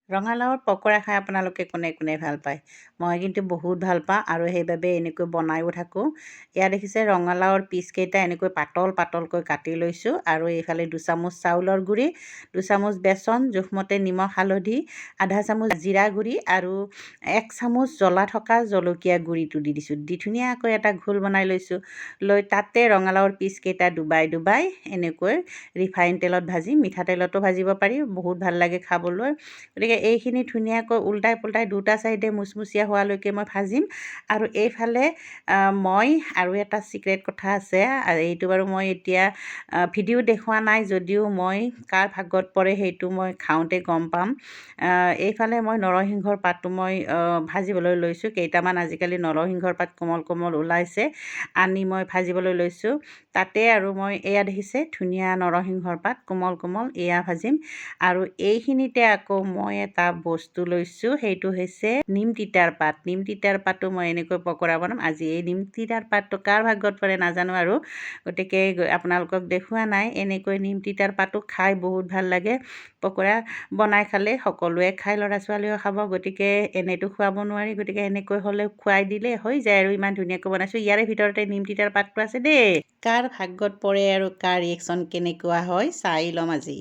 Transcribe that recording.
ৰঙালাওৰ পকৰা খাই আপোনালোকে কোনে কোনে ভাল পায়? মই কিন্তু বহুত ভাল পাওঁ আৰু সেইবাবে এনেকৈ বনায়ো থাকোঁ। এয়া দেখিছে ৰঙালাওৰ পিচকেইটা এনেকৈ পাতল পাতলকৈ কাটি লৈছোঁ আৰু এইফালে 2 চামুচ চাউলৰ গুড়ি, 2 চামুচ বেচন, জোখমতে নিমখ হালধি, আধা চামুচ জিৰা গুড়ি আৰু 1 চামুচ জ্বলা থকা জলকীয়া গুড়িটো দি দিছোঁ। দি ধুনীয়াকৈ এটা ঘোল বনাই লৈছোঁ। লৈ তাতে ৰঙালাওৰ পিচকেইটা ডুবাই ডুবাই এনেকৈ ৰিফাইন তেলত ভাজি, মিঠাতেলতো ভাজিব পাৰি, বহুত ভাল লাগে খাবলৈ। গতিকে এইখিনি ধুনীয়াকৈ উল্টাই পুল্টাই দুটা চাইডে মুচমুচীয়া হোৱালৈকে মই ভাজিম। আৰু এইফালে মই আৰু এটা চিক্ৰেট কথা আছে, এইটো বাৰু মই এতিয়া ভিডিঅ' দেখুওৱা নাই যদিও মই কাৰ ভাগত পৰে সেইটো মই খাওঁতে গম পাম। এইফালে মই নৰসিংহৰ পাতটো মই ভাজিবলৈ লৈছোঁ। কেইটামান আজিকালি নৰসিংহৰ পাত কোমল কোমল ওলাইছে, আনি মই ভাজিবলৈ লৈছোঁ। তাতে আৰু মই এয়া দেখিছে ধুনীয়া নৰসিংহৰ পাত কোমল কোমল, এয়া ভাজিম। আৰু এইখিনিতে আকৌ মই এটা বস্তু লৈছোঁ, সেইটো হৈছে নিম তিতাৰ পাত। নিম তিতাৰ পাতো মই এনেকৈ পকৰা বনাম। আজি এই নিম তিতাৰ পাতটো কাৰ ভাগত পৰে নাজানো আৰু, গতিকে আপোনালোকক দেখুওৱা নাই। এনেকৈ নিম তিতাৰ পাতো খাই বহুত ভাল লাগে। পকৰা বনাই খালে সকলোৱে খায়, ল'ৰা ছোৱালীও খাব, গতিকে এনেইতো খুৱাব নোৱাৰি, গতিকে এনেকৈ হ'লে খুৱাই দিলে হৈ যায় আৰু। ইমান ধুনীয়াকৈ বনাইছোঁ। ইয়াৰে ভিতৰতে নিম তিতাৰ পাতটো আছে দেই। কাৰ ভাগ্যত পৰে আৰু কাৰ ৰিয়েকশ্যন কেনেকুৱা হয় চাই ল'ম আজি।